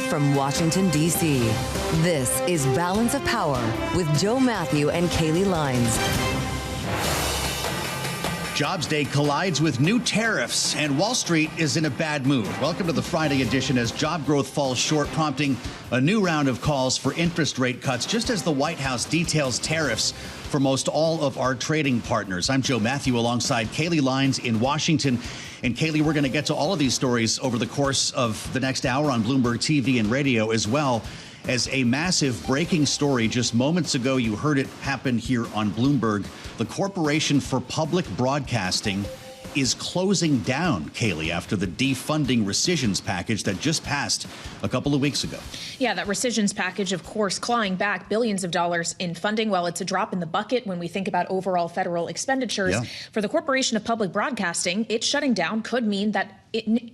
from Washington, D.C., this is Balance of Power with Joe Mathieu and Kailey Leinz. Jobs Day collides with new tariffs, and Wall Street is in a bad mood. Welcome to the Friday edition as job growth falls short, prompting a new round of calls for interest rate cuts, just as the White House details tariffs for most all of our trading partners. I'm Joe Mathieu alongside Kailey Leinz in Washington. And Kailey, we're going to get to all of these stories over the course of the next hour on Bloomberg TV and radio, as well as a massive breaking story. Just moments ago, you heard it happen here on Bloomberg. The Corporation for Public Broadcasting is closing down, Kailey, after the defunding rescissions package that just passed a couple of weeks ago. Yeah, that rescissions package, of course, clawing back billions of dollars in funding. Well, it's a drop in the bucket when we think about overall federal expenditures. Yeah. For the Corporation of Public Broadcasting, it shutting down could mean that it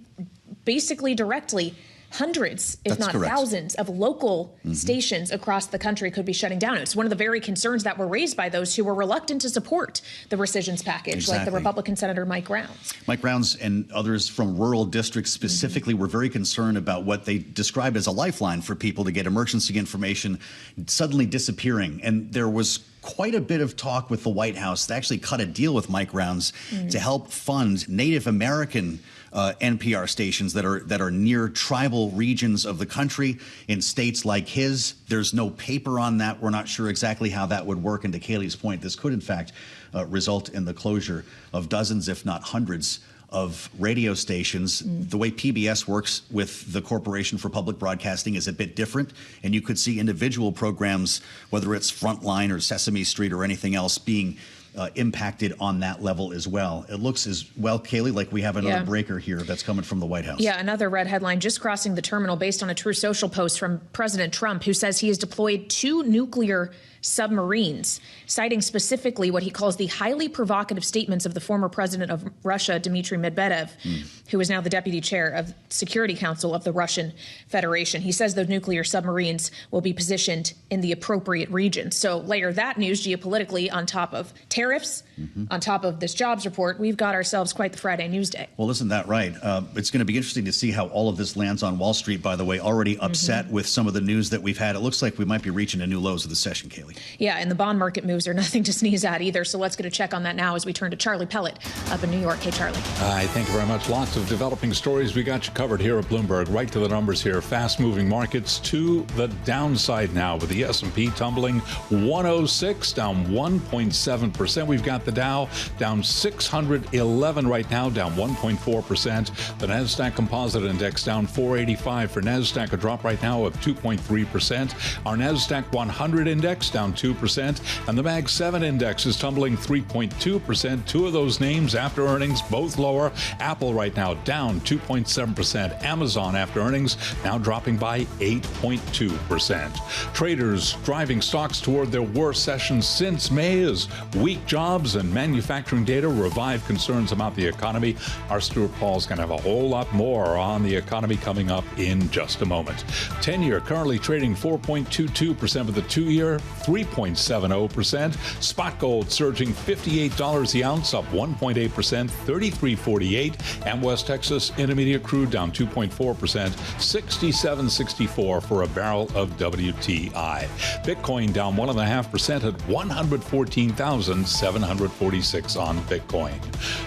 basically directly hundreds, if not thousands, of local stations across the country could be shutting down. It's one of the very concerns that were raised by those who were reluctant to support the rescissions package, like the Republican Senator Mike Rounds. Mike Rounds and others from rural districts specifically were very concerned about what they described as a lifeline for people to get emergency information suddenly disappearing. And there was quite a bit of talk with the White House. They actually cut a deal with Mike Rounds to help fund Native American NPR stations that are near tribal regions of the country in states like his. There's no paper on that. We're not sure exactly how that would work. And to Kailey's point, this could in fact result in the closure of dozens, if not hundreds, of radio stations. The way PBS works with the Corporation for Public Broadcasting is a bit different, and you could see individual programs, whether it's Frontline or Sesame Street or anything else, being impacted on that level as well. It looks as well, Kailey, like we have another breaker here that's coming from the White House. Yeah, another red headline just crossing the terminal based on a True Social post from President Trump, who says he has deployed 2 nuclear submarines, citing specifically what he calls the highly provocative statements of the former president of Russia, Dmitry Medvedev, who is now the deputy chair of Security Council of the Russian Federation. He says those nuclear submarines will be positioned in the appropriate regions. So layer that news geopolitically on top of tariffs, on top of this jobs report. We've got ourselves quite the Friday news day. Well, isn't that right? It's going to be interesting to see how all of this lands on Wall Street, by the way, already upset with some of the news that we've had. It looks like we might be reaching a new lows of the session, Kailey. Yeah, and the bond market moves are nothing to sneeze at either. So let's get a check on that now as we turn to Charlie Pellet up in New York. Hey, Charlie. Hi, thank you very much. Lots of developing stories. We got you covered here at Bloomberg. Right to the numbers here. Fast-moving markets to the downside now, with the S&P tumbling 106, down 1.7%. We've got the Dow down 611 right now, down 1.4%. The NASDAQ Composite Index down 485 for NASDAQ, a drop right now of 2.3%. Our NASDAQ 100 Index down 2%, and the Mag 7 Index is tumbling 3.2%. Two of those names after earnings, both lower. Apple right now down 2.7%. Amazon after earnings now dropping by 8.2%. Traders driving stocks toward their worst sessions since May as weak jobs and manufacturing data revive concerns about the economy. Our Stuart Paul's going to have a whole lot more on the economy coming up in just a moment. 10-year currently trading 4.22% with the 2-year, 3.70%. Spot gold surging $58 the ounce, up 1.8%, $33.48. And West Texas Intermediate crude down 2.4%, $67.64 for a barrel of WTI. Bitcoin down 1.5% at 114,746 on Bitcoin.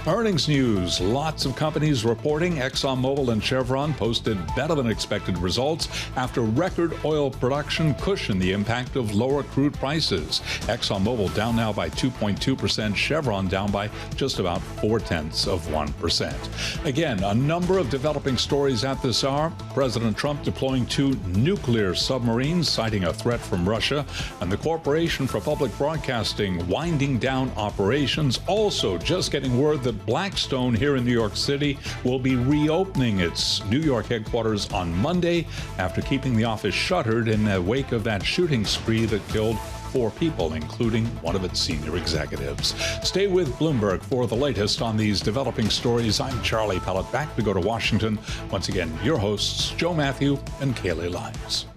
Earnings news. Lots of companies reporting. ExxonMobil and Chevron posted better than expected results after record oil production cushioned the impact of lower crude prices. ExxonMobil down now by 2.2%, Chevron down by just about 0.4%. Again, a number of developing stories at this hour. President Trump deploying 2 nuclear submarines, citing a threat from Russia, and the Corporation for Public Broadcasting winding down operations. Also, just getting word that Blackstone here in New York City will be reopening its New York headquarters on Monday after keeping the office shuttered in the wake of that shooting spree that killed 4 people, including one of its senior executives. Stay with Bloomberg for the latest on these developing stories. I'm Charlie Pellet, back to go to Washington. Once again, your hosts, Joe Mathieu and Kailey Leinz.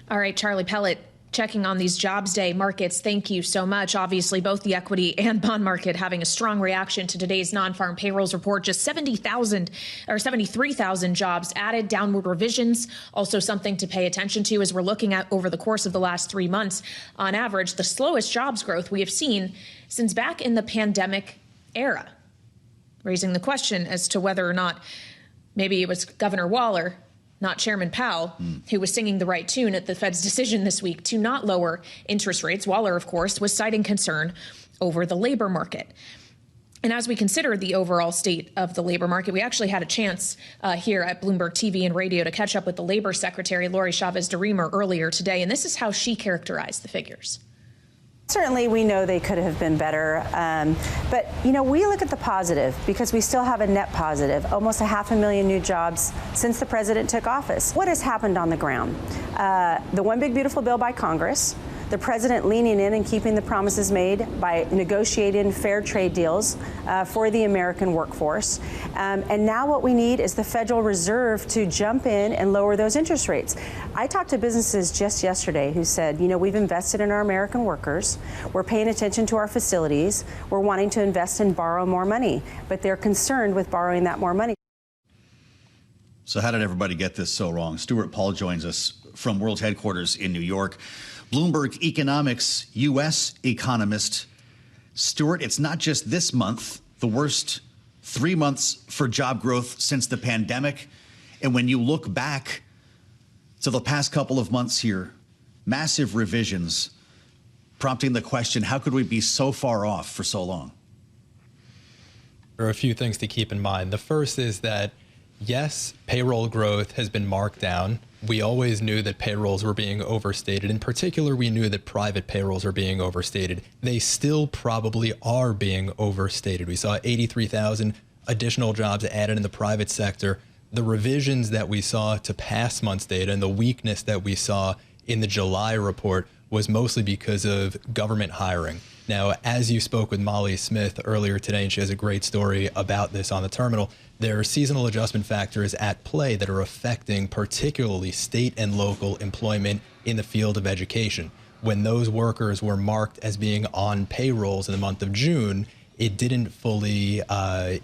All right, Charlie Pellet, checking on these jobs day markets. Thank you so much. Obviously, both the equity and bond market having a strong reaction to today's non-farm payrolls report. Just 70,000 or 73,000 jobs added, downward revisions. Also something to pay attention to as we're looking at over the course of the last 3 months. On average, the slowest jobs growth we have seen since back in the pandemic era. Raising the question as to whether or not maybe it was Governor Waller, not Chairman Powell, who was singing the right tune at the Fed's decision this week to not lower interest rates. Waller, of course, was citing concern over the labor market. And as we consider the overall state of the labor market, we actually had a chance here at Bloomberg TV and radio to catch up with the Labor Secretary, Lori Chavez-DeRemer, earlier today. And this is how she characterized the figures. Certainly, we know they could have been better. But, we look at the positive because we still have a net positive, almost 500,000 new jobs since the president took office. What has happened on the ground? The One Big Beautiful Bill by Congress, the president leaning in and keeping the promises made by negotiating fair trade deals for the American workforce. And now what we need is the Federal Reserve to jump in and lower those interest rates. I talked to businesses just yesterday who said, we've invested in our American workers. We're paying attention to our facilities. We're wanting to invest and borrow more money, but they're concerned with borrowing that more money. So how did everybody get this so wrong? Stuart Paul joins us from World Headquarters in New York. Bloomberg Economics U.S. economist. Stuart, it's not just this month, the worst 3 months for job growth since the pandemic. And when you look back to the past couple of months here, massive revisions, prompting the question, how could we be so far off for so long? There are a few things to keep in mind. The first is that, yes, payroll growth has been marked down. We always knew that payrolls were being overstated. In particular, we knew that private payrolls are being overstated. They still probably are being overstated. We saw 83,000 additional jobs added in the private sector. The revisions that we saw to past months' data and the weakness that we saw in the July report was mostly because of government hiring. Now, as you spoke with Molly Smith earlier today, and she has a great story about this on the terminal, there are seasonal adjustment factors at play that are affecting particularly state and local employment in the field of education. When those workers were marked as being on payrolls in the month of June, it didn't fully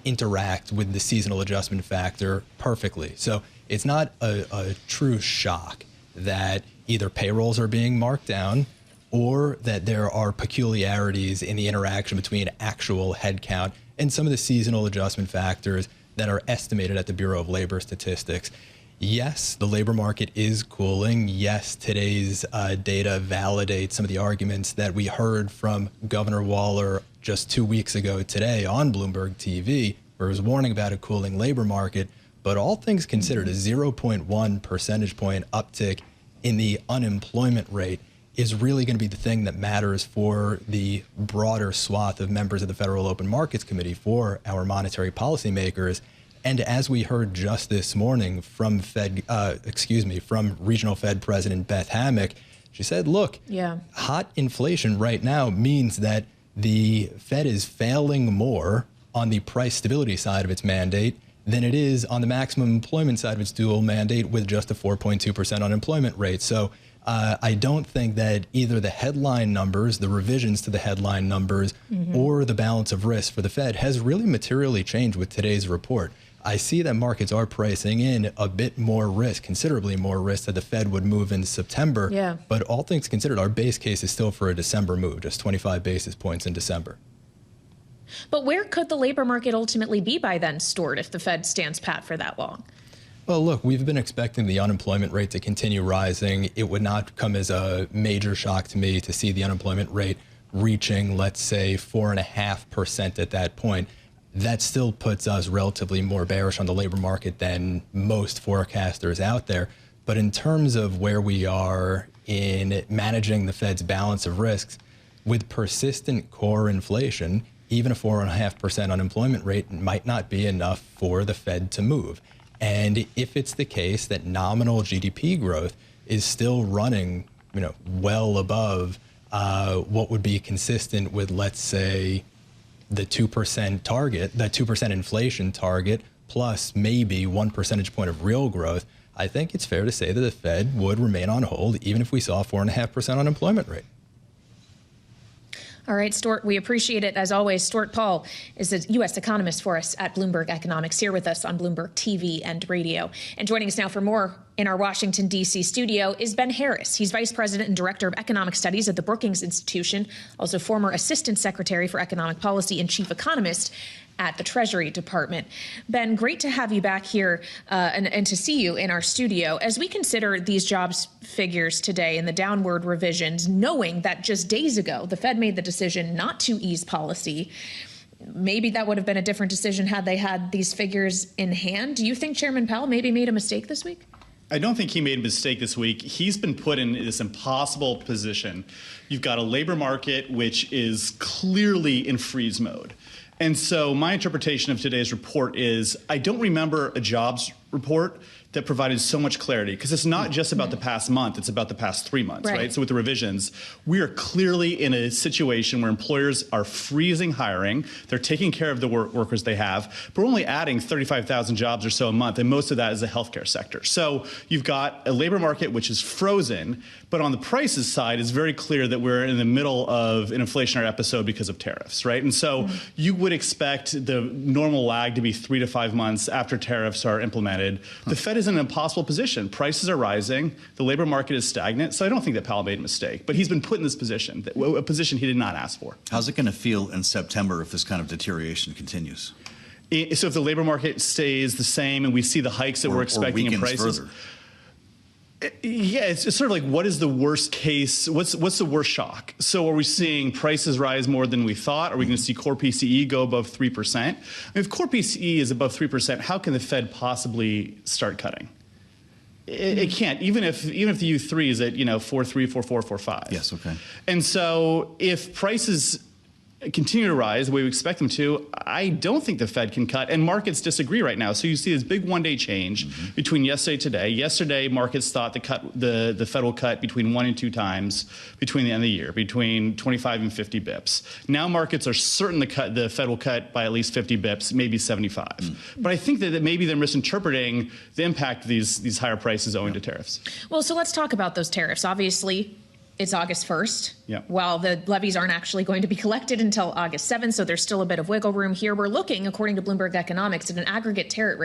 interact with the seasonal adjustment factor perfectly. So it's not a true shock that either payrolls are being marked down or that there are peculiarities in the interaction between actual headcount and some of the seasonal adjustment factors that are estimated at the Bureau of Labor Statistics. Yes, the labor market is cooling. Yes, today's data validates some of the arguments that we heard from Governor Waller just 2 weeks ago today on Bloomberg TV, where he was warning about a cooling labor market. But all things considered, a 0.1 percentage point uptick in the unemployment rate is really going to be the thing that matters for the broader swath of members of the Federal Open Markets Committee, for our monetary policymakers. And as we heard just this morning from from Regional Fed President Beth Hammack, she said, look, hot inflation right now means that the Fed is failing more on the price stability side of its mandate than it is on the maximum employment side of its dual mandate with just a 4.2% unemployment rate. So I don't think that either the headline numbers, the revisions to the headline numbers, or the balance of risk for the Fed has really materially changed with today's report. I see that markets are pricing in a bit more risk, considerably more risk, that the Fed would move in September. Yeah. But all things considered, our base case is still for a December move, just 25 basis points in December. But where could the labor market ultimately be by then, Stuart, if the Fed stands pat for that long? Well, look, we've been expecting the unemployment rate to continue rising. It would not come as a major shock to me to see the unemployment rate reaching, let's say, 4.5% at that point. That still puts us relatively more bearish on the labor market than most forecasters out there. But in terms of where we are in managing the Fed's balance of risks, with persistent core inflation, even a 4.5% unemployment rate might not be enough for the Fed to move. And if it's the case that nominal GDP growth is still running, well above what would be consistent with, let's say, the 2% target, that 2% inflation target, plus maybe 1 percentage point of real growth, I think it's fair to say that the Fed would remain on hold even if we saw a 4.5% unemployment rate. All right, Stuart, we appreciate it as always. Stuart Paul is a U.S. economist for us at Bloomberg Economics, here with us on Bloomberg TV and radio. And joining us now for more in our Washington, D.C. studio is Ben Harris. He's Vice President and Director of Economic Studies at the Brookings Institution, also former Assistant Secretary for Economic Policy and Chief Economist at the Treasury Department. Ben, great to have you back here and to see you in our studio. As we consider these jobs figures today and the downward revisions, knowing that just days ago the Fed made the decision not to ease policy, maybe that would have been a different decision had they had these figures in hand. Do you think Chairman Powell maybe made a mistake this week? I don't think he made a mistake this week. He's been put in this impossible position. You've got a labor market which is clearly in freeze mode. And so my interpretation of today's report is I don't remember a jobs report that provided so much clarity, because it's not just about the past month, it's about the past 3 months, right? So with the revisions, we are clearly in a situation where employers are freezing hiring. They're taking care of the workers they have, but we're only adding 35,000 jobs or so a month, and most of that is the healthcare sector. So you've got a labor market which is frozen, but on the prices side, it's very clear that we're in the middle of an inflationary episode because of tariffs, right? And so you would expect the normal lag to be 3 to 5 months after tariffs are implemented. The Fed is in an impossible position. Prices are rising. The labor market is stagnant. So I don't think that Powell made a mistake, but he's been put in this position, a position he did not ask for. How's it going to feel in September if this kind of deterioration continues? So if the labor market stays the same and we see the hikes that we're expecting in prices, further. Yeah, it's sort of like, what is the worst case? What's the worst shock? So are we seeing prices rise more than we thought? Are we going to see core PCE go above 3%? I mean, if core PCE is above 3%, how can the Fed possibly start cutting? It can't, even if the U3 is at 4.3, 4.4, 4.5. Yes, okay. And so if prices continue to rise the way we expect them to, I don't think the Fed can cut, and markets disagree right now. So you see this big one-day change between yesterday and today. Yesterday, markets thought the Fed will cut between 1 and 2 times between the end of the year, between 25 and 50 bips. Now markets are certain the Fed will cut by at least 50 bips, maybe 75. But I think that maybe they're misinterpreting the impact of these higher prices owing to tariffs. Well, so let's talk about those tariffs. Obviously, it's August 1st. Yeah. While the levies aren't actually going to be collected until August 7th, so there's still a bit of wiggle room here. We're looking, according to Bloomberg Economics, at an aggregate tariff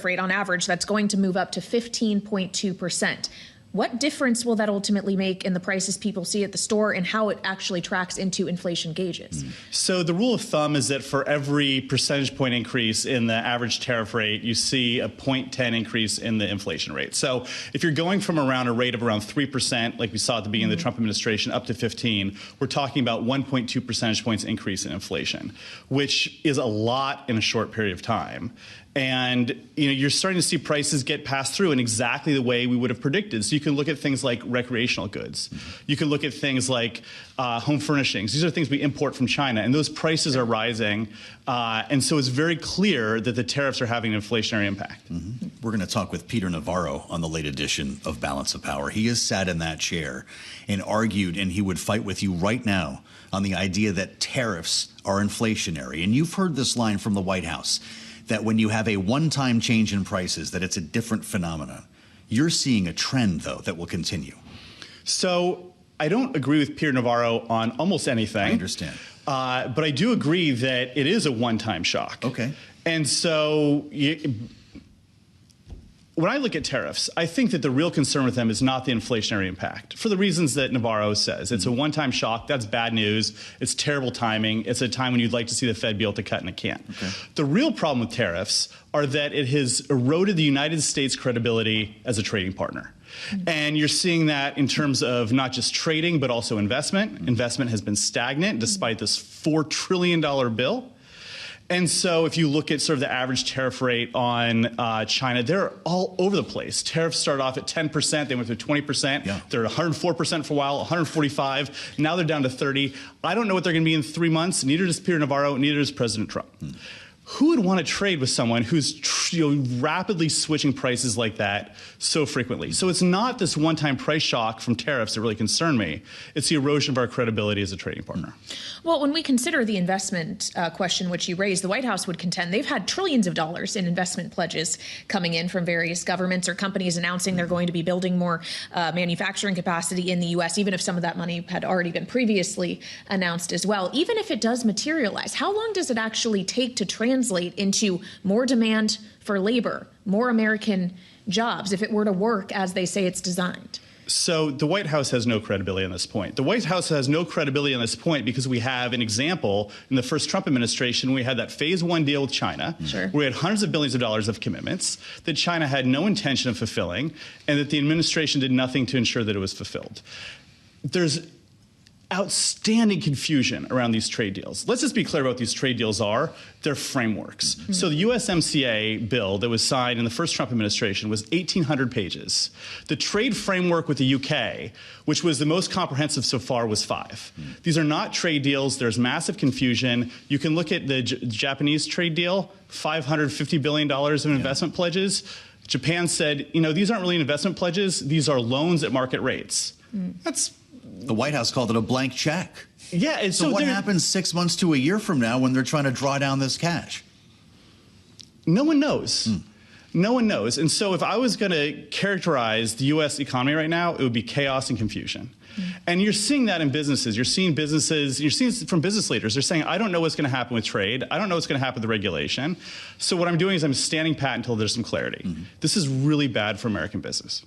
rate on average that's going to move up to 15.2%. What difference will that ultimately make in the prices people see at the store and how it actually tracks into inflation gauges? So the rule of thumb is that for every percentage point increase in the average tariff rate, you see a 0.10 increase in the inflation rate. So if you're going from around a rate of around 3%, like we saw at the beginning of the Trump administration, up to 15, we're talking about 1.2 percentage points increase in inflation, which is a lot in a short period of time. And you're starting to see prices get passed through in exactly the way we would have predicted. So you can look at things like recreational goods. You can look at things like home furnishings. These are things we import from China, and those prices are rising. And so it's very clear that the tariffs are having an inflationary impact. We're going to talk with Peter Navarro on the late edition of Balance of Power. He has sat in that chair and argued, and he would fight with you right now on the idea that tariffs are inflationary. And you've heard this line from the White House, that when you have a one-time change in prices, that it's a different phenomenon. You're seeing a trend, though, that will continue. So I don't agree with Peter Navarro on almost anything. I understand. But I do agree that it is a one-time shock. Okay. And so when I look at tariffs, I think that the real concern with them is not the inflationary impact, for the reasons that Navarro says. It's a one-time shock. That's bad news. It's terrible timing. It's a time when you'd like to see the Fed be able to cut, and it can't. Okay. The real problem with tariffs are that it has eroded the United States' credibility as a trading partner. And you're seeing that in terms of not just trading, but also investment. Investment has been stagnant despite this $4 trillion bill. And so if you look at sort of the average tariff rate on China, they're all over the place. Tariffs started off at 10%. They went to 20%. Yeah. They're at 104% for a while, 145. Now they're down to 30. I don't know what they're going to be in 3 months. Neither does Peter Navarro. Neither does President Trump. who would want to trade with someone who's rapidly switching prices like that so frequently? So it's not this one-time price shock from tariffs that really concern me. It's the erosion of our credibility as a trading partner. Well, when we consider the investment question which you raised, the White House would contend they've had trillions of dollars in investment pledges coming in from various governments or companies announcing they're going to be building more manufacturing capacity in the U.S., even if some of that money had already been previously announced as well. Even if it does materialize, how long does it actually take to translate into more demand for labor, more American jobs, if it were to work as they say it's designed? So the White House has no credibility on this point. The White House has no credibility on this point because we have an example in the first Trump administration. We had that phase one deal with China, where we had hundreds of billions of dollars of commitments that China had no intention of fulfilling, and that the administration did nothing to ensure that it was fulfilled. There's outstanding confusion around these trade deals. Let's just be clear about what these trade deals are. They're frameworks. So the USMCA bill that was signed in the first Trump administration was 1,800 pages. The trade framework with the UK, which was the most comprehensive so far, was 5. These are not trade deals. There's massive confusion. You can look at the Japanese trade deal, $550 billion of investment pledges. Japan said, these aren't really investment pledges. These are loans at market rates. The White House called it a blank check. Yeah. And so what happens 6 months to a year from now when they're trying to draw down this cash? No one knows. No one knows. And so if I was going to characterize the U.S. economy right now, it would be chaos and confusion. And you're seeing that in businesses. You're seeing it from business leaders. They're saying, I don't know what's going to happen with trade. I don't know what's going to happen with the regulation. So what I'm doing is I'm standing pat until there's some clarity. This is really bad for American business.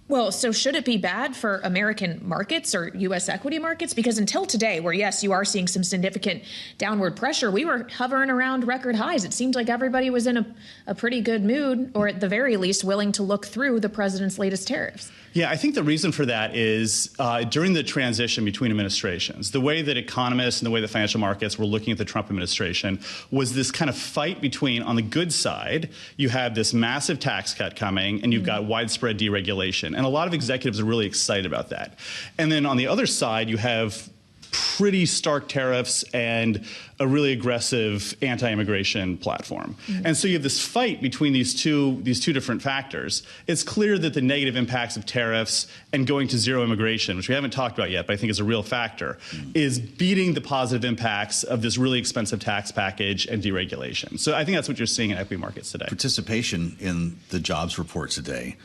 Well, so should it be bad for American markets or U.S. equity markets? Because until today, where, yes, you are seeing some significant downward pressure, we were hovering around record highs. It seemed like everybody was in a pretty good mood, or at the very least willing to look through the president's latest tariffs. Yeah, I think the reason for that is during the transition between administrations, the way that economists and the way the financial markets were looking at the Trump administration was this kind of fight between, on the good side, you have this massive tax cut coming and you've got widespread deregulation. And a lot of executives are really excited about that. And then on the other side, you have pretty stark tariffs and a really aggressive anti-immigration platform. And so you have this fight between these two different factors. It's clear that the negative impacts of tariffs and going to zero immigration, which we haven't talked about yet, but I think is a real factor, is beating the positive impacts of this really expensive tax package and deregulation. So I think that's what you're seeing in equity markets today. Participation in the jobs report today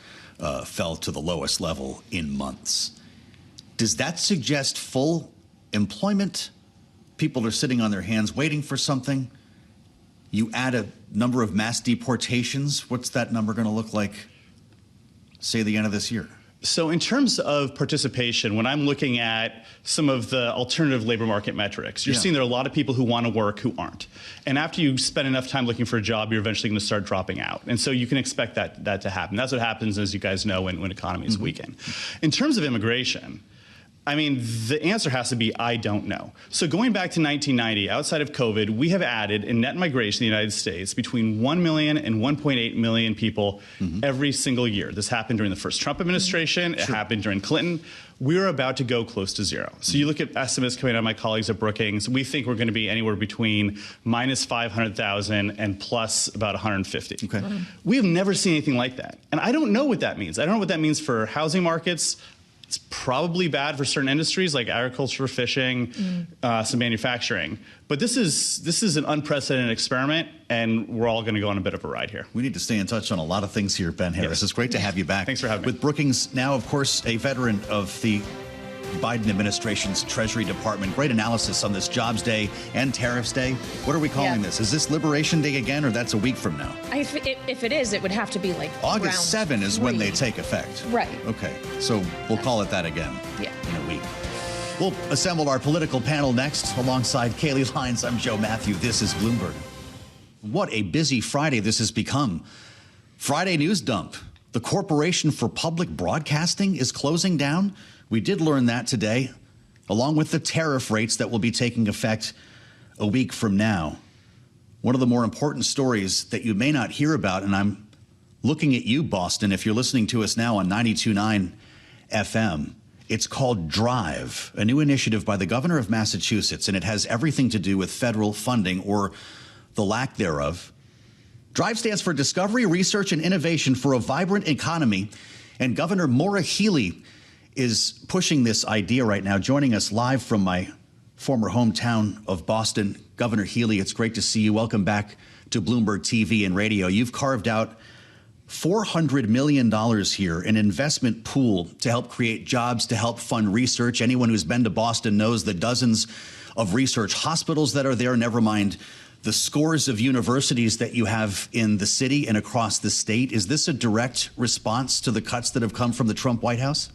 fell to the lowest level in months. Does that suggest full employment? People are sitting on their hands waiting for something. You add a number of mass deportations. What's that number going to look like, say, the end of this year? So in terms of participation, when I'm looking at some of the alternative labor market metrics, you're seeing there are a lot of people who want to work who aren't. And after you spend enough time looking for a job, you're eventually going to start dropping out. And so you can expect that to happen. That's what happens, as you guys know, when economies weaken. In terms of immigration, I mean, the answer has to be, I don't know. So going back to 1990, outside of COVID, we have added in net migration in the United States between 1 million and 1.8 million people every single year. This happened during the first Trump administration. It happened during Clinton. We're about to go close to zero. So you look at estimates coming out of my colleagues at Brookings, we think we're going to be anywhere between minus 500,000 and plus about 150. We have never seen anything like that. And I don't know what that means. I don't know what that means for housing markets. It's probably bad for certain industries like agriculture, fishing, some manufacturing. But this is an unprecedented experiment, and we're all going to go on a bit of a ride here. We need to stay in touch on a lot of things here, Ben Harris. It's great to have you back. Thanks for having me. With Brookings, now, of course, a veteran of the Biden administration's Treasury Department. Great analysis on this Jobs Day and Tariffs Day. What are we calling this? Is this Liberation Day again, or that's a week from now? If it is, it would have to be like August 7 is when they take effect. Right. Okay, so we'll call it that again in a week. We'll assemble our political panel next alongside Kailey, Leinz. I'm Joe Mathieu. This is Bloomberg. What a busy Friday this has become. Friday news dump. The Corporation for Public Broadcasting is closing down. We did learn that today, along with the tariff rates that will be taking effect a week from now. One of the more important stories that you may not hear about, and I'm looking at you, Boston, if you're listening to us now on 92.9 FM. It's called Drive, a new initiative by the governor of Massachusetts, and it has everything to do with federal funding or the lack thereof. DRIVE stands for Discovery, Research, and Innovation for a Vibrant Economy. And Governor Maura Healey is pushing this idea right now. Joining us live from my former hometown of Boston, Governor Healey, it's great to see you. Welcome back to Bloomberg TV and radio. You've carved out $400 million here, an investment pool to help create jobs, to help fund research. Anyone who's been to Boston knows the dozens of research hospitals that are there, never mind the scores of universities that you have in the city and across the state. Is this a direct response to the cuts that have come from the Trump White House?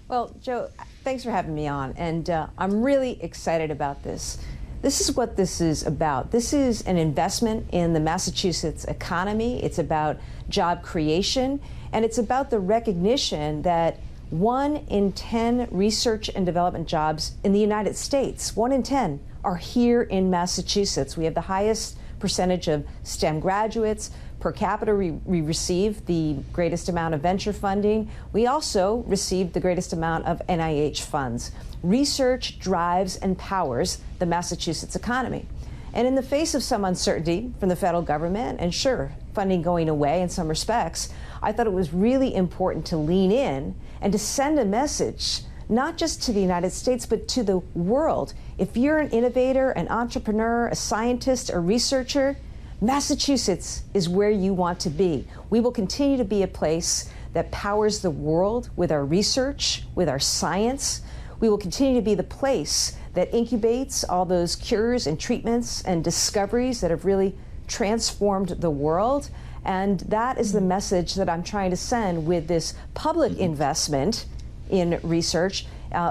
Well, Joe, thanks for having me on. And I'm really excited about this. This is what this is about. This is an investment in the Massachusetts economy. It's about job creation, and it's about the recognition that 1 in 10 research and development jobs in the United States, 1 in 10, are here in Massachusetts. We have the highest percentage of STEM graduates. Per capita, we receive the greatest amount of venture funding. We also receive the greatest amount of NIH funds. Research drives and powers the Massachusetts economy. And in the face of some uncertainty from the federal government, and sure, funding going away in some respects, I thought it was really important to lean in and to send a message, not just to the United States, but to the world. If you're an innovator, an entrepreneur, a scientist, a researcher, Massachusetts is where you want to be. We will continue to be a place that powers the world with our research, with our science. We will continue to be the place that incubates all those cures and treatments and discoveries that have really transformed the world. And that is the message that I'm trying to send with this public investment in research,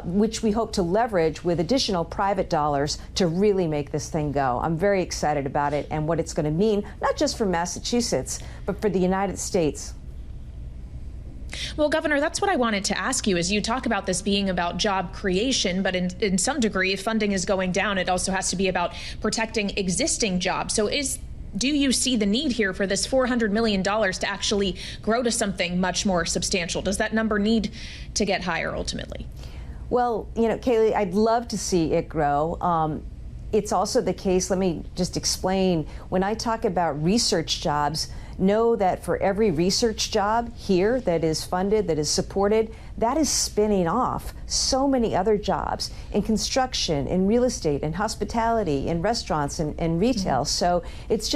which we hope to leverage with additional private dollars to really make this thing go. I'm very excited about it and what it's going to mean, not just for Massachusetts, but for the United States. Well, Governor, that's what I wanted to ask you. As you talk about this being about job creation, but in some degree, if funding is going down, it also has to be about protecting existing jobs. So do you see the need here for this $400 million to actually grow to something much more substantial? Does that number need to get higher ultimately? Well, Kailey, I'd love to see it grow. It's also the case, let me just explain, when I talk about research jobs, know that for every research job here that is funded, that is supported, that is spinning off so many other jobs in construction, in real estate, in hospitality, in restaurants, and retail. So it's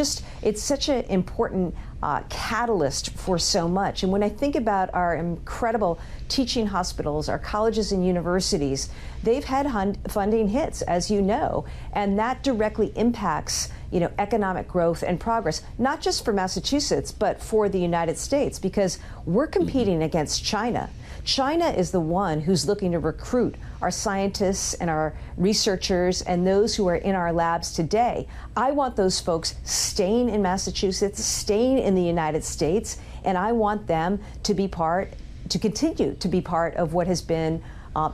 such an important catalyst for so much. And when I think about our incredible teaching hospitals, our colleges and universities, they've had funding hits, as you know, and that directly impacts economic growth and progress, not just for Massachusetts, but for the United States, because we're competing against China. China is the one who's looking to recruit our scientists and our researchers and those who are in our labs today. I want those folks staying in Massachusetts, staying in the United States, and I want them to continue to be part of what has been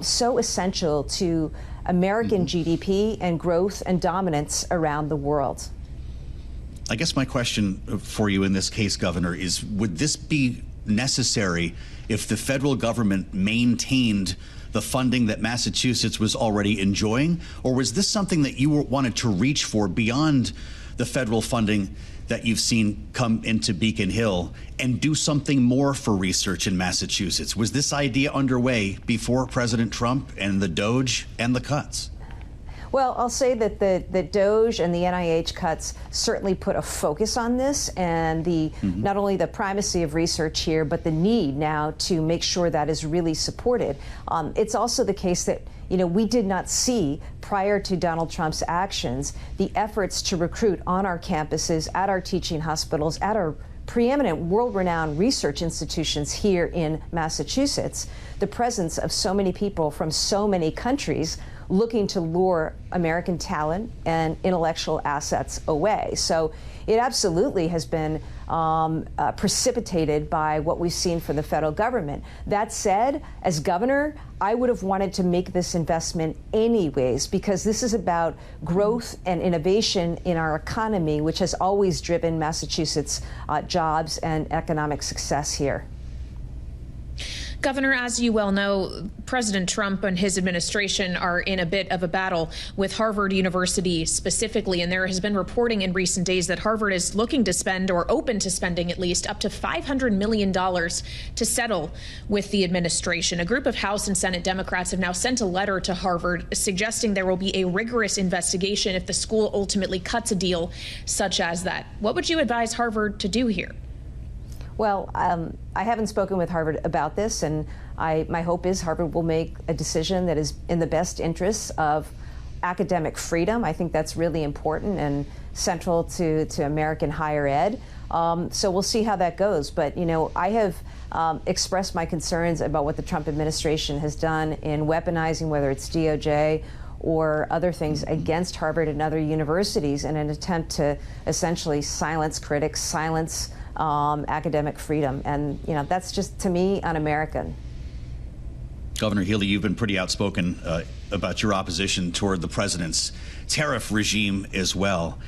so essential to American GDP and growth and dominance around the world. I guess my question for you in this case, Governor, is would this be necessary if the federal government maintained the funding that Massachusetts was already enjoying? Or was this something that you wanted to reach for beyond the federal funding that you've seen come into Beacon Hill and do something more for research in Massachusetts? Was this idea underway before President Trump and the DOGE and the cuts? Well, I'll say that the DOGE and the NIH cuts certainly put a focus on this and not only the primacy of research here, but the need now to make sure that is really supported. It's also the case that we did not see prior to Donald Trump's actions the efforts to recruit on our campuses, at our teaching hospitals, at our preeminent world-renowned research institutions here in Massachusetts, the presence of so many people from so many countries looking to lure American talent and intellectual assets away. So it absolutely has been precipitated by what we've seen from the federal government. That said, as governor, I would have wanted to make this investment anyways, because this is about growth and innovation in our economy, which has always driven Massachusetts jobs and economic success here. Governor, as you well know, President Trump and his administration are in a bit of a battle with Harvard University specifically, and there has been reporting in recent days that Harvard is looking to spend, or open to spending at least, up to $500 million to settle with the administration. A group of House and Senate Democrats have now sent a letter to Harvard suggesting there will be a rigorous investigation if the school ultimately cuts a deal such as that. What would you advise Harvard to do here? Well, I haven't spoken with Harvard about this, and my hope is Harvard will make a decision that is in the best interests of academic freedom. I think that's really important and central to American higher ed. So we'll see how that goes. But, you know, I have expressed my concerns about what the Trump administration has done in weaponizing, whether it's DOJ or other things, against Harvard and other universities in an attempt to essentially silence critics, silence academic freedom. And, you know, that's just, to me, un-American. Governor Healy, you've been pretty outspoken about your opposition toward the president's tariff regime as well.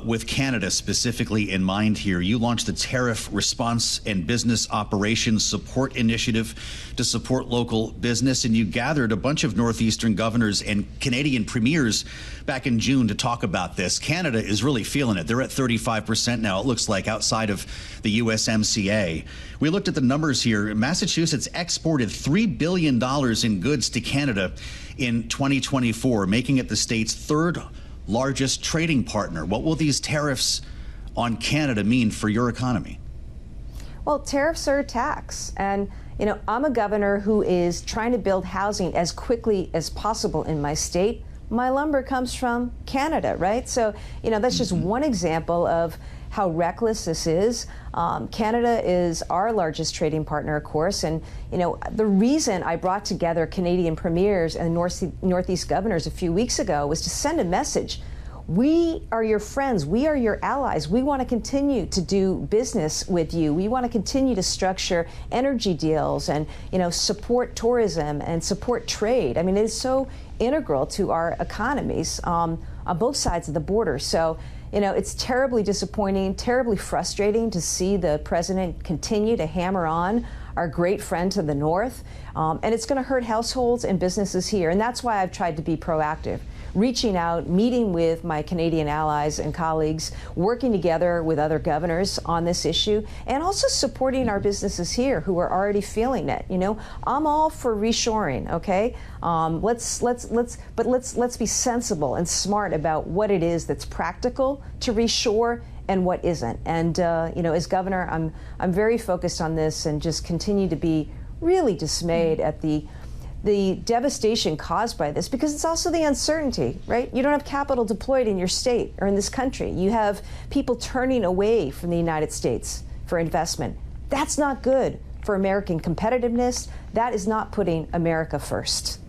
With Canada specifically in mind here, you launched the Tariff Response and Business Operations Support Initiative to support local business, and you gathered a bunch of Northeastern governors and Canadian premiers back in June to talk about this. Canada is really feeling it. They're at 35% now, it looks like, outside of the USMCA. We looked at the numbers here. Massachusetts exported $3 billion in goods to Canada in 2024, making it the state's third largest trading partner. What will these tariffs on Canada mean for your economy? Well, tariffs are a tax. And, you know, I'm a governor who is trying to build housing as quickly as possible in my state. My lumber comes from Canada, right? So, you know, that's just one example of how reckless this is. Canada is our largest trading partner, of course, and you know the reason I brought together Canadian premiers and Northeast governors a few weeks ago was to send a message. We are your friends. We are your allies. We want to continue to do business with you. We want to continue to structure energy deals and, you know, support tourism and support trade. I mean, it is so integral to our economies on both sides of the border. So, you know, it's terribly disappointing, terribly frustrating to see the president continue to hammer on our great friend to the north. And it's going to hurt households and businesses here. And that's why I've tried to be proactive, reaching out, meeting with my Canadian allies and colleagues, working together with other governors on this issue, and also supporting our businesses here who are already feeling it. You know, I'm all for reshoring, okay? Let's be sensible and smart about what it is that's practical to reshore and what isn't. And you know, as governor, I'm very focused on this and just continue to be really dismayed at the devastation caused by this, because it's also the uncertainty, right? You don't have capital deployed in your state or in this country. You have people turning away from the United States for investment. That's not good for American competitiveness. That is not putting America first.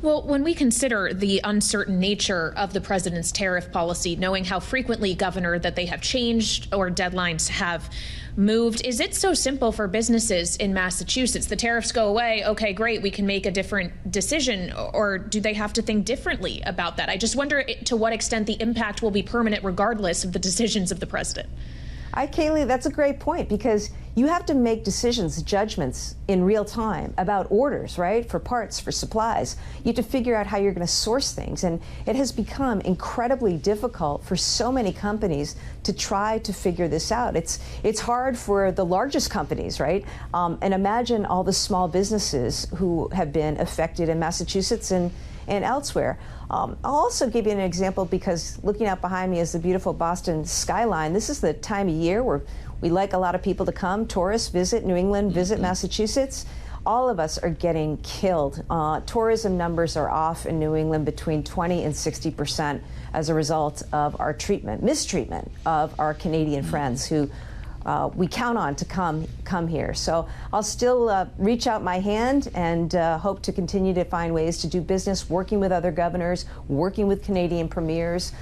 Well, when we consider the uncertain nature of the president's tariff policy, knowing how frequently, Governor, that they have changed or deadlines have moved, is it so simple for businesses in Massachusetts? The tariffs go away. OK, great. We can make a different decision. Or do they have to think differently about that? I just wonder to what extent the impact will be permanent regardless of the decisions of the president. Kailey, that's a great point, because you have to make decisions, judgments in real time about orders, right? For parts, for supplies. You have to figure out how you're going to source things. And it has become incredibly difficult for so many companies to try to figure this out. It's hard for the largest companies, right? And imagine all the small businesses who have been affected in Massachusetts and elsewhere. I'll also give you an example, because looking out behind me is the beautiful Boston skyline. This is the time of year where we like a lot of people to come, tourists, visit New England, visit Massachusetts. All of us are getting killed. Tourism numbers are off in New England between 20 and 60% as a result of our mistreatment of our Canadian friends who we count on to come here. So I'll still reach out my hand and hope to continue to find ways to do business, working with other governors, working with Canadian premiers,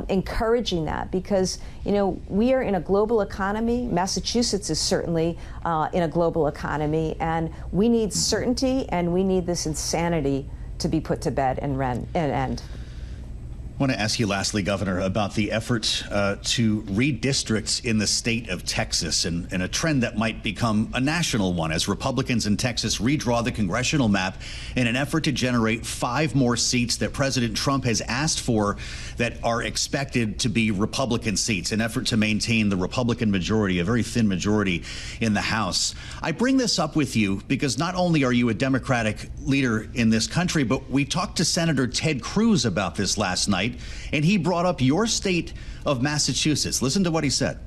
encouraging that, because, you know, we are in a global economy. Massachusetts is certainly in a global economy, and we need certainty, and we need this insanity to be put to bed and end. I want to ask you lastly, Governor, about the effort to redistrict in the state of Texas and a trend that might become a national one as Republicans in Texas redraw the congressional map in an effort to generate 5 more seats that President Trump has asked for that are expected to be Republican seats, an effort to maintain the Republican majority, a very thin majority in the House. I bring this up with you because not only are you a Democratic leader in this country, but we talked to Senator Ted Cruz about this last night. And he brought up your state of Massachusetts. Listen to what he said.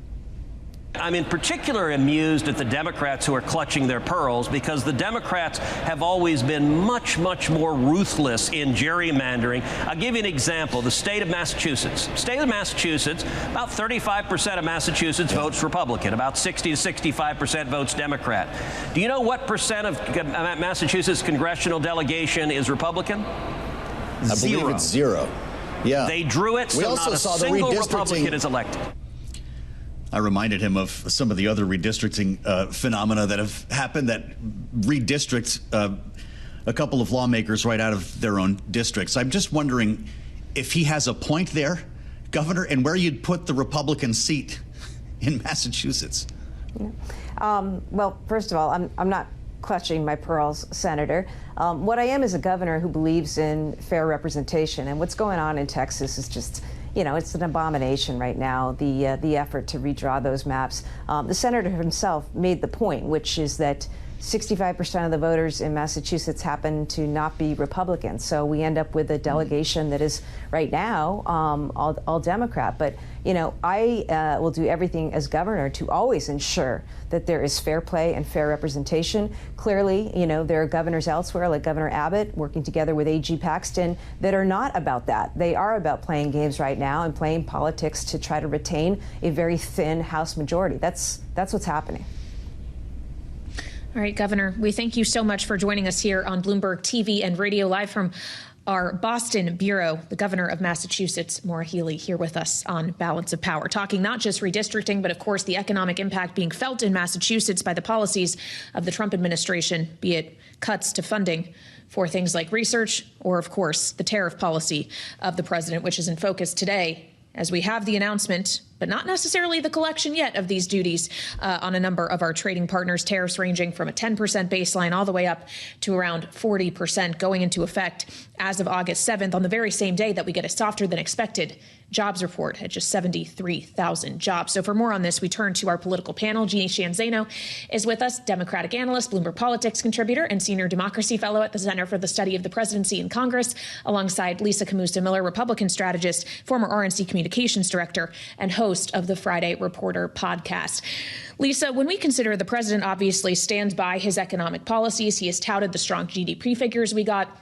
I'm in particular amused at the Democrats who are clutching their pearls because the Democrats have always been much more ruthless in gerrymandering. I'll give you an example. The state of Massachusetts. State of Massachusetts, about 35% of Massachusetts votes Republican. About 60 to 65% votes Democrat. Do you know what percent of Massachusetts congressional delegation is Republican? I believe it's 0. Yeah. They drew it, so not a single Republican is elected. I reminded him of some of the other redistricting phenomena that have happened that redistrict a couple of lawmakers right out of their own districts. I'm just wondering if he has a point there, Governor, and where you'd put the Republican seat in Massachusetts. Well, first of all, I'm not clutching my pearls, Senator. What I am is a governor who believes in fair representation, and what's going on in Texas is just, it's an abomination right now, the effort to redraw those maps. The senator himself made the point, which is that 65% of the voters in Massachusetts happen to not be Republican. So we end up with a delegation that is right now all Democrat. But, I will do everything as governor to always ensure that there is fair play and fair representation. Clearly, there are governors elsewhere, like Governor Abbott, working together with AG Paxton, that are not about that. They are about playing games right now and playing politics to try to retain a very thin House majority. That's what's happening. All right, Governor, we thank you so much for joining us here on Bloomberg TV and radio live from our Boston bureau. The governor of Massachusetts, Maura Healey, here with us on Balance of Power, talking not just redistricting, but of course the economic impact being felt in Massachusetts by the policies of the Trump administration, be it cuts to funding for things like research or, of course, the tariff policy of the president, which is in focus today as we have the announcement, but not necessarily the collection yet, of these duties on a number of our trading partners, tariffs ranging from a 10% baseline all the way up to around 40% going into effect as of August 7th, on the very same day that we get a softer than expected jobs report at just 73,000 jobs. So for more on this, we turn to our political panel. Jeanne Zaino is with us, Democratic analyst, Bloomberg Politics contributor, and senior democracy fellow at the Center for the Study of the Presidency and Congress, alongside Lisa Camooso Miller, Republican strategist, former RNC communications director, and host of the Friday Reporter podcast. Lisa, when we consider the president obviously stands by his economic policies, he has touted the strong GDP figures we got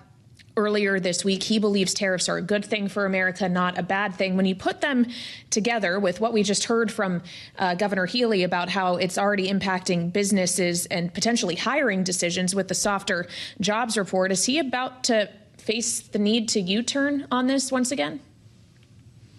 earlier this week. He believes tariffs are a good thing for America, not a bad thing. When you put them together with what we just heard from Governor Healey about how it's already impacting businesses and potentially hiring decisions with the softer jobs report, is he about to face the need to U-turn on this once again?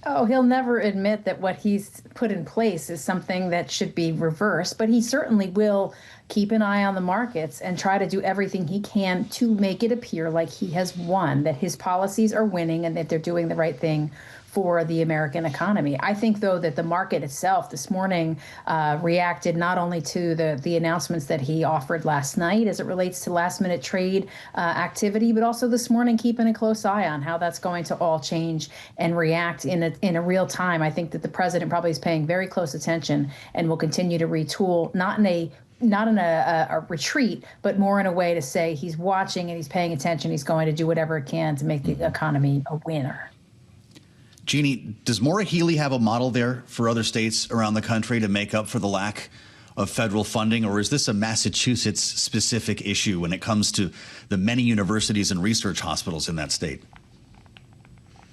Oh, he'll never admit that what he's put in place is something that should be reversed, but he certainly will keep an eye on the markets and try to do everything he can to make it appear like he has won, that his policies are winning and that they're doing the right thing for the American economy. I think, though, that the market itself this morning reacted not only to the announcements that he offered last night as it relates to last-minute trade activity, but also this morning keeping a close eye on how that's going to all change and react in a real time. I think that the president probably is paying very close attention and will continue to retool, not in a retreat, but more in a way to say he's watching and he's paying attention. He's going to do whatever it can to make the economy a winner. Jeanne, does Maura Healey have a model there for other states around the country to make up for the lack of federal funding, or is this a Massachusetts-specific issue when it comes to the many universities and research hospitals in that state?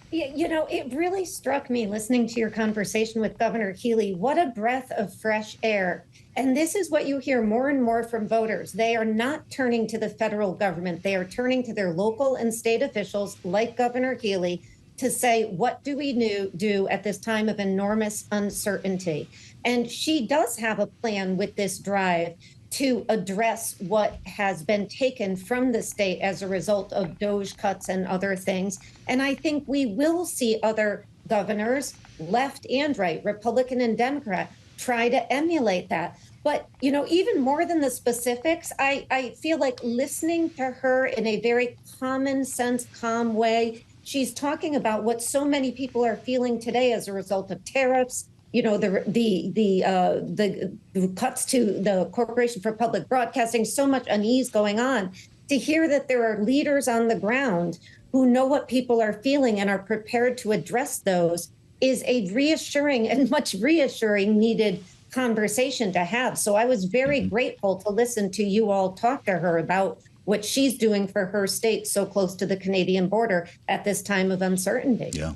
Yeah, it really struck me listening to your conversation with Governor Healey. What a breath of fresh air. And this is what you hear more and more from voters. They are not turning to the federal government. They are turning to their local and state officials like Governor Healey to say, what do we do at this time of enormous uncertainty? And she does have a plan with this drive to address what has been taken from the state as a result of DOGE cuts and other things. And I think we will see other governors, left and right, Republican and Democrat, try to emulate that. But, you know, even more than the specifics, I feel like listening to her in a very common sense, calm way, she's talking about what so many people are feeling today as a result of tariffs, you know, the cuts to the Corporation for Public Broadcasting, so much unease going on. To hear that there are leaders on the ground who know what people are feeling and are prepared to address those is a reassuring and much reassuring needed conversation to have. So I was very grateful to listen to you all talk to her about what she's doing for her state so close to the Canadian border at this time of uncertainty. Yeah.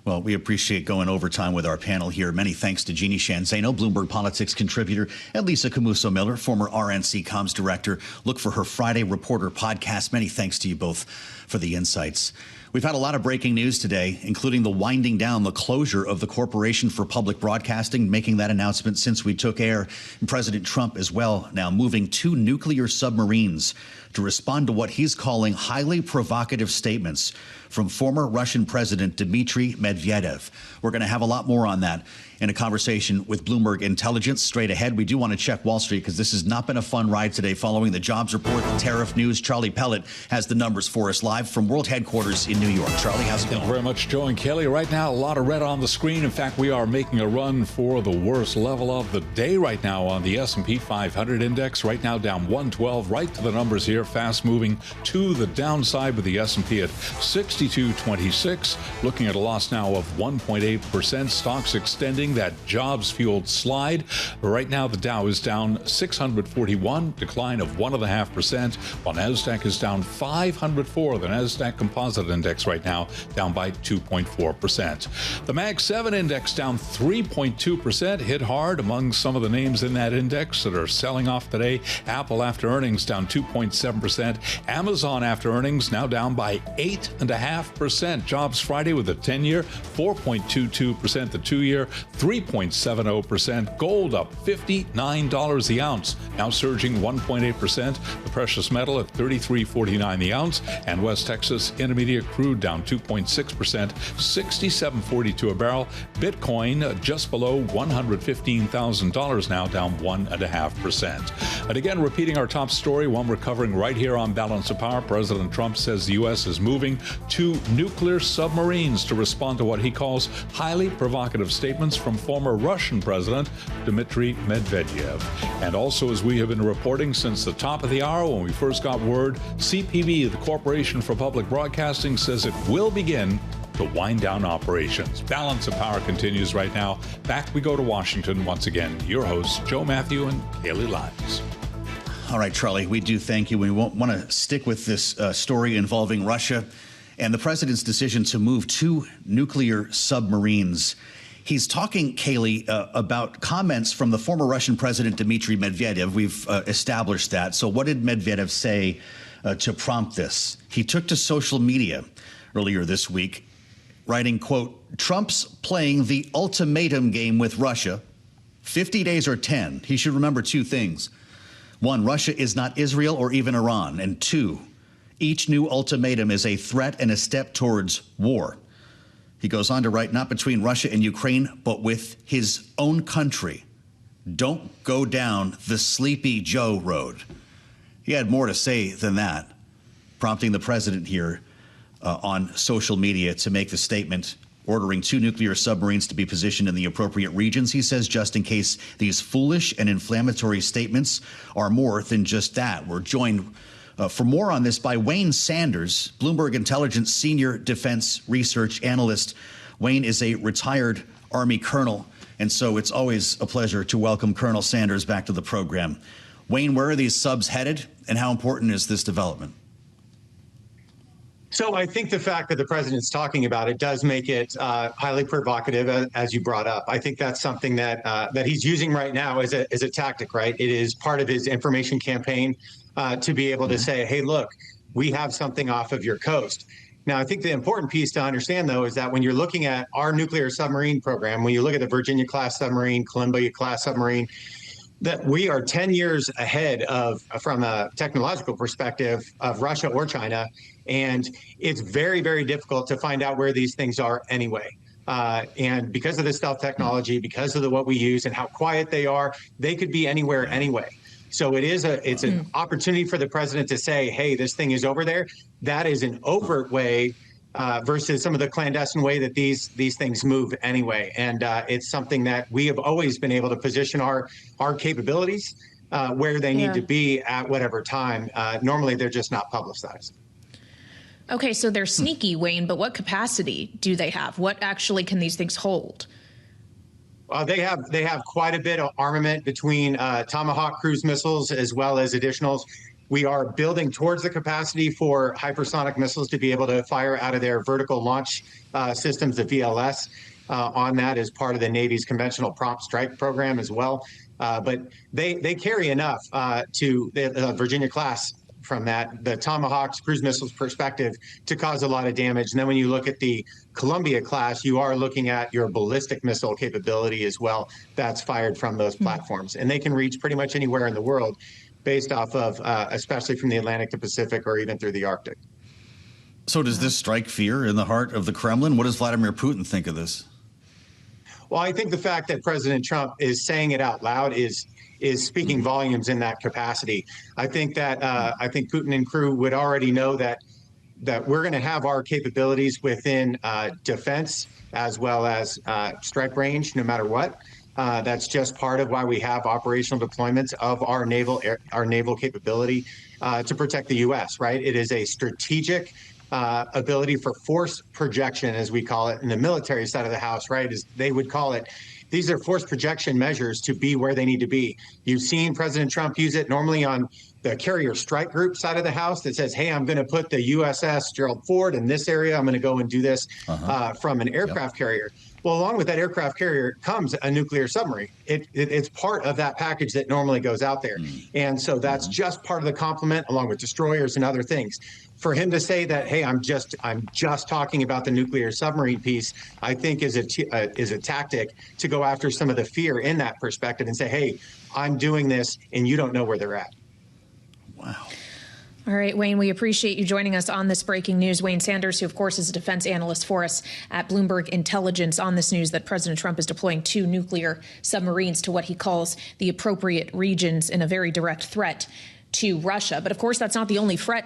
Well, we appreciate going overtime with our panel here. Many thanks to Jeanne, Zaino, Bloomberg Politics contributor, and Lisa Camooso Miller, former RNC comms director. Look for her Friday Reporter podcast. Many thanks to you both for the insights. We've had a lot of breaking news today, including the winding down, the closure of the Corporation for Public Broadcasting, making that announcement since we took air. And President Trump as well now moving 2 nuclear submarines to respond to what he's calling highly provocative statements from former Russian President Dmitry Medvedev. We're going to have a lot more on that in a conversation with Bloomberg Intelligence straight ahead. We do want to check Wall Street because this has not been a fun ride today following the jobs report, the tariff news. Charlie Pellet has the numbers for us live from World Headquarters in New York. Charlie, how's it going? Thank you very much, Joe and Kailey. Right now, a lot of red on the screen. In fact, we are making a run for the worst level of the day right now on the S&P 500 index. Right now, down 112, right to the numbers here, fast moving to the downside with the S&P at 62.26, looking at a loss now of 1.8%. Stocks extending that jobs-fueled slide. Right now, the Dow is down 641, decline of 1.5%, while NASDAQ is down 504. The NASDAQ Composite Index right now down by 2.4%. The Mag 7 Index down 3.2%, hit hard among some of the names in that index that are selling off today. Apple after earnings down 2.7%. Amazon after earnings now down by 8.5%. Jobs Friday with the 10-year, 4.22%, the 2-year, 3.70%. Gold up $59 the ounce, now surging 1.8%. The precious metal at $33.49 the ounce, and West Texas Intermediate crude down 2.6%, $67.42 a barrel. Bitcoin just below $115,000 now, down 1.5%. And again, repeating our top story, one we're covering right here on Balance of Power. President Trump says the U.S. is moving 2 nuclear submarines to respond to what he calls highly provocative statements from former Russian President Dmitry Medvedev. And also, as we have been reporting since the top of the hour when we first got word, CPB, the Corporation for Public Broadcasting, says it will begin to wind down operations. Balance of Power continues right now. Back we go to Washington once again. Your hosts, Joe Mathieu and Kailey Leinz. All right, Charlie, we do thank you. We want to stick with this story involving Russia and the president's decision to move 2 nuclear submarines. He's talking, Kailey, about comments from the former Russian President Dmitry Medvedev. We've established that. So what did Medvedev say to prompt this? He took to social media earlier this week, writing, quote, "Trump's playing the ultimatum game with Russia. 50 days or 10. He should remember 2 things. 1, Russia is not Israel or even Iran. And 2, each new ultimatum is a threat and a step towards war." He goes on to write, not between Russia and Ukraine, but with his own country. Don't go down the Sleepy Joe road. He had more to say than that, prompting the president here on social media to make the statement, ordering 2 nuclear submarines to be positioned in the appropriate regions, he says, just in case these foolish and inflammatory statements are more than just that. We're joined for more on this by Wayne Sanders, Bloomberg Intelligence Senior Defense Research Analyst. Wayne is a retired Army colonel, and so it's always a pleasure to welcome Colonel Sanders back to the program. Wayne, where are these subs headed, and how important is this development? So I think the fact that the president's talking about it does make it highly provocative, as you brought up. I think that's something that that he's using right now as a tactic, right? It is part of his information campaign to be able to say, hey, look, we have something off of your coast. Now, I think the important piece to understand, though, is that when you're looking at our nuclear submarine program, when you look at the Virginia-class submarine, Columbia-class submarine, that we are 10 years ahead from a technological perspective of Russia or China. And it's very, very difficult to find out where these things are anyway. And because of the stealth technology, because of what we use and how quiet they are, they could be anywhere anyway. So it's an opportunity for the president to say, hey, this thing is over there. That is an overt way versus some of the clandestine way that these things move anyway. And it's something that we have always been able to position our capabilities where they need to be at whatever time. Normally, they're just not publicized. Okay, so they're sneaky, Wayne, but what capacity do they have? What actually can these things hold? They have quite a bit of armament between Tomahawk cruise missiles as well as additionals. We are building towards the capacity for hypersonic missiles to be able to fire out of their vertical launch systems, the VLS, on that as part of the Navy's conventional prompt strike program as well. But they carry enough to the Virginia class from the Tomahawk's cruise missiles perspective to cause a lot of damage. And then when you look at the Columbia class, you are looking at your ballistic missile capability as well that's fired from those platforms. And they can reach pretty much anywhere in the world based off of, especially from the Atlantic to Pacific or even through the Arctic. So does this strike fear in the heart of the Kremlin? What does Vladimir Putin think of this? Well, I think the fact that President Trump is saying it out loud is speaking volumes in that capacity. I think that Putin and crew would already know that we're going to have our capabilities within defense as well as strike range, no matter what. That's just part of why we have operational deployments of our naval capability to protect the U.S. Right? It is a strategic ability for force projection, as we call it in the military side of the house. Right? As they would call it. These are force projection measures to be where they need to be. You've seen President Trump use it normally on the carrier strike group side of the house that says, hey, I'm going to put the USS Gerald Ford in this area. I'm going to go and do this from an aircraft carrier. Well, along with that aircraft carrier comes a nuclear submarine. It's part of that package that normally goes out there. And so that's just part of the complement along with destroyers and other things. For him to say that, hey, I'm just talking about the nuclear submarine piece, I think is a tactic to go after some of the fear in that perspective and say, hey, I'm doing this and you don't know where they're at. Wow. All right, Wayne, we appreciate you joining us on this breaking news. Wayne Sanders, who, of course, is a defense analyst for us at Bloomberg Intelligence, on this news that President Trump is deploying 2 nuclear submarines to what he calls the appropriate regions in a very direct threat to Russia. But of course, that's not the only threat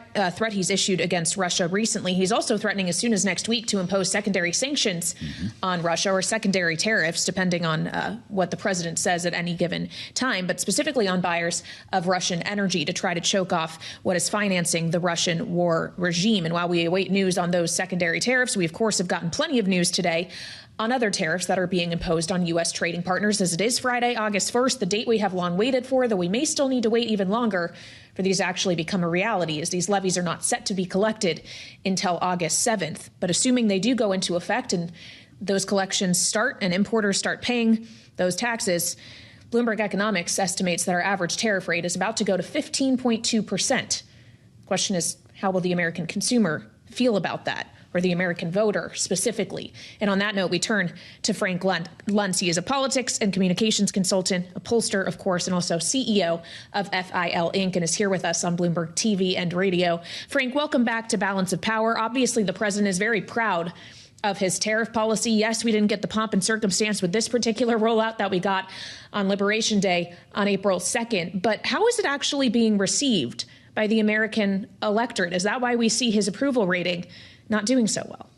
he's issued against Russia recently. He's also threatening as soon as next week to impose secondary sanctions on Russia, or secondary tariffs, depending on what the president says at any given time, but specifically on buyers of Russian energy to try to choke off what is financing the Russian war regime. And while we await news on those secondary tariffs, we, of course, have gotten plenty of news today on other tariffs that are being imposed on U.S. trading partners, as it is Friday, August 1st, the date we have long waited for, though we may still need to wait even longer for these to actually become a reality, as these levies are not set to be collected until August 7th. But assuming they do go into effect and those collections start and importers start paying those taxes, Bloomberg Economics estimates that our average tariff rate is about to go to 15.2%. The question is, how will the American consumer feel about that, or the American voter specifically? And on that note, we turn to Frank Luntz. He is a politics and communications consultant, a pollster, of course, and also CEO of FIL Inc., and is here with us on Bloomberg TV and radio. Frank, welcome back to Balance of Power. Obviously, the president is very proud of his tariff policy. Yes, we didn't get the pomp and circumstance with this particular rollout that we got on Liberation Day on April 2nd. But how is it actually being received by the American electorate? Is that why we see his approval rating not doing so well?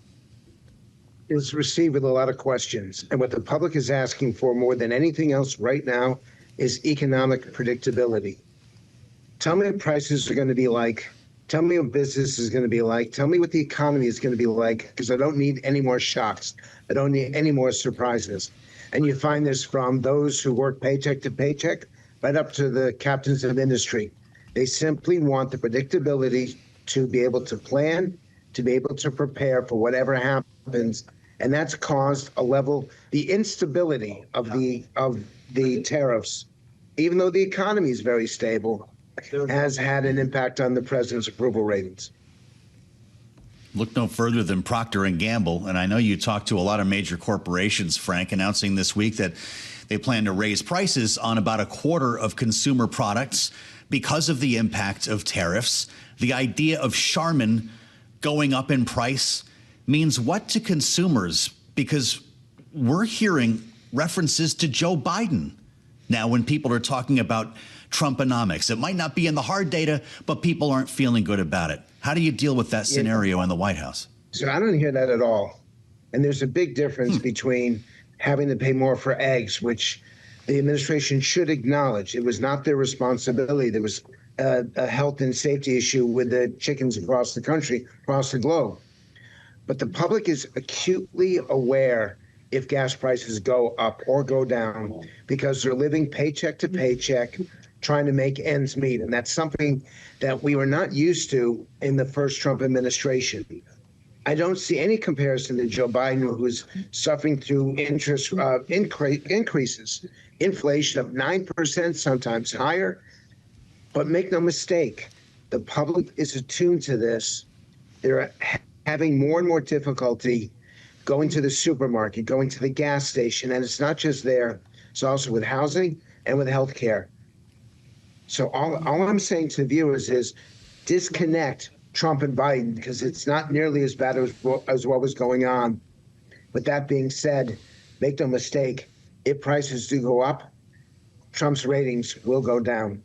Is received with a lot of questions. And what the public is asking for more than anything else right now is economic predictability. Tell me what prices are going to be like. Tell me what business is going to be like. Tell me what the economy is going to be like, because I don't need any more shocks. I don't need any more surprises. And you find this from those who work paycheck to paycheck, right up to the captains of industry. They simply want the predictability to be able to plan, to be able to prepare for whatever happens. And that's caused the instability of the tariffs, even though the economy is very stable, has had an impact on the president's approval ratings. Look no further than Procter & Gamble, and I know you talked to a lot of major corporations, Frank, announcing this week that They plan to raise prices on about a quarter of consumer products because of the impact of tariffs. The idea of Charmin going up in price means what to consumers? Because we're hearing references to Joe Biden now when people are talking about Trumponomics. It might not be in the hard data, but people aren't feeling good about it. How do you deal with that scenario in the White House? So I don't hear that at all. And there's a big difference between having to pay more for eggs, which the administration should acknowledge. It was not their responsibility. There was a health and safety issue with the chickens across the country, across the globe. But the public is acutely aware if gas prices go up or go down because they're living paycheck to paycheck, trying to make ends meet. And that's something that we were not used to in the first Trump administration. I don't see any comparison to Joe Biden, who's suffering through interest increases, inflation of 9%, sometimes higher. But make no mistake, the public is attuned to this. They're having more and more difficulty going to the supermarket, going to the gas station. And it's not just there, it's also with housing and with health care. So all I'm saying to the viewers is disconnect Trump and Biden, because it's not nearly as bad as what was going on. With that being said, make no mistake, if prices do go up, Trump's ratings will go down.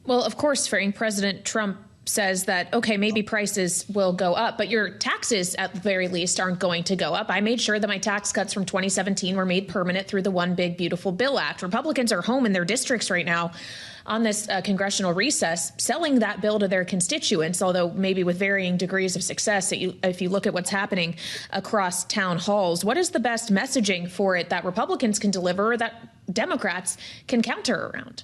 Well, of course, Frank, President Trump says that, OK, maybe prices will go up, but your taxes at the very least aren't going to go up. I made sure that my tax cuts from 2017 were made permanent through the One Big Beautiful Bill Act. Republicans are home in their districts right now on this congressional recess, selling that bill to their constituents, although maybe with varying degrees of success if you look at what's happening across town halls. What is the best messaging for it that Republicans can deliver or that Democrats can counter around?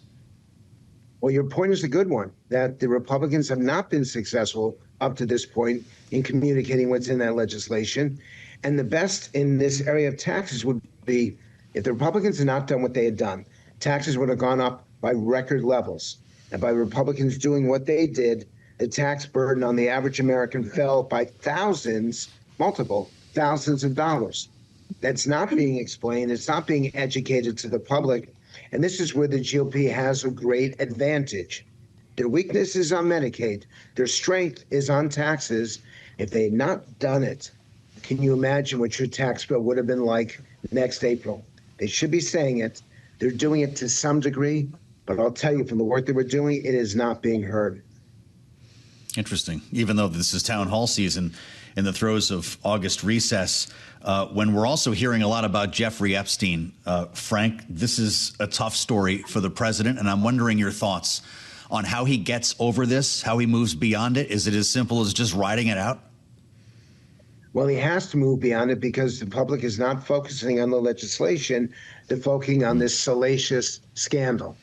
Well, your point is a good one, that the Republicans have not been successful up to this point in communicating what's in that legislation. And the best in this area of taxes would be if the Republicans had not done what they had done, taxes would have gone up by record levels. And by Republicans doing what they did, the tax burden on the average American fell by multiple thousands of dollars. That's not being explained. It's not being educated to the public. And this is where the GOP has a great advantage. Their weakness is on Medicaid. Their strength is on taxes. If they had not done it, can you imagine what your tax bill would have been like next April? They should be saying it. They're doing it to some degree. But I'll tell you, from the work that we're doing, it is not being heard. Interesting. Even though this is town hall season in the throes of August recess, when we're also hearing a lot about Jeffrey Epstein, Frank, this is a tough story for the president. And I'm wondering your thoughts on how he gets over this, how he moves beyond it. Is it as simple as just riding it out? Well, he has to move beyond it because the public is not focusing on the legislation. They're focusing on this salacious scandal.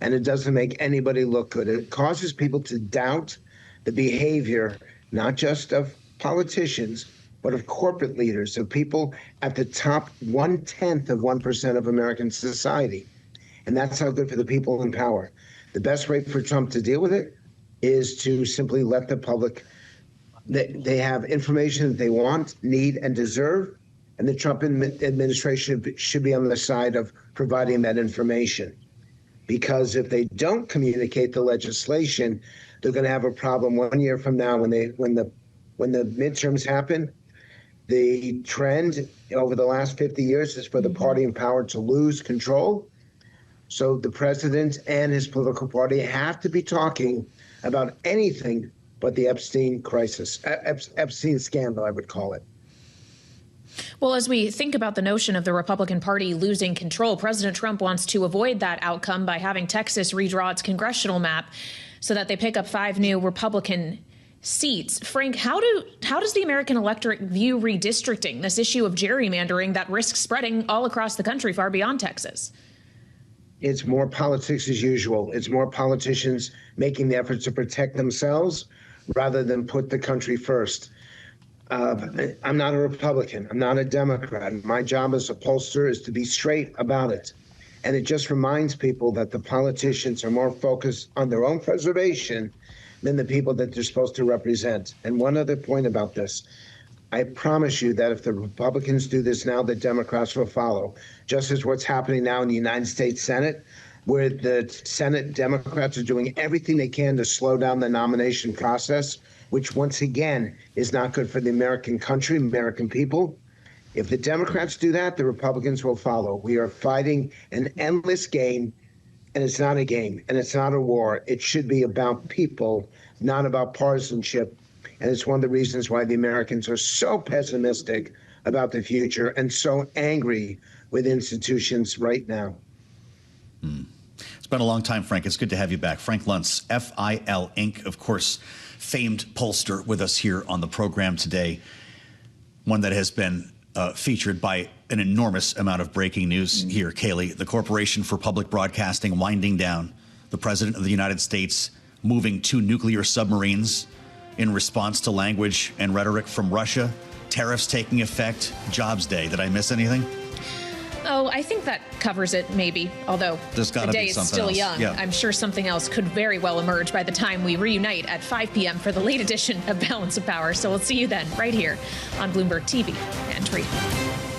And it doesn't make anybody look good. It causes people to doubt the behavior, not just of politicians, but of corporate leaders, of people at the top 1/10 of 1% of American society. And that's not good for the people in power. The best way for Trump to deal with it is to simply let the public, they have information that they want, need, and deserve. And the Trump administration should be on the side of providing that information. Because if they don't communicate the legislation, they're going to have a problem 1 year from now when the midterms happen. The trend over the last 50 years is for the party in power to lose control. So the president and his political party have to be talking about anything but the Epstein crisis, Epstein scandal, I would call it. Well, as we think about the notion of the Republican Party losing control, President Trump wants to avoid that outcome by having Texas redraw its congressional map so that they pick up 5 new Republican seats. Frank, how does the American electorate view redistricting, this issue of gerrymandering that risks spreading all across the country far beyond Texas? It's more politics as usual. It's more politicians making the effort to protect themselves rather than put the country first. I'm not a Republican. I'm not a Democrat. My job as a pollster is to be straight about it. And it just reminds people that the politicians are more focused on their own preservation than the people that they're supposed to represent. And one other point about this. I promise you that if the Republicans do this now, the Democrats will follow, just as what's happening now in the United States Senate, where the Senate Democrats are doing everything they can to slow down the nomination process, which once again is not good for the American country, American people. If the Democrats do that, the Republicans will follow. We are fighting an endless game, and it's not a game, and it's not a war. It should be about people, not about partisanship. And it's one of the reasons why the Americans are so pessimistic about the future and so angry with institutions right now. It's been a long time, Frank. It's good to have you back. Frank Luntz, FIL Inc., of course, famed pollster with us here on the program today. One that has been featured by an enormous amount of breaking news here, Kailey. The Corporation for Public Broadcasting winding down. The President of the United States moving 2 nuclear submarines in response to language and rhetoric from Russia. Tariffs taking effect. Jobs Day. Did I miss anything? Oh, I think that covers it, maybe. Although the day is still young. Yeah. I'm sure something else could very well emerge by the time we reunite at 5 p.m. for the late edition of Balance of Power. So we'll see you then, right here on Bloomberg TV and Radio.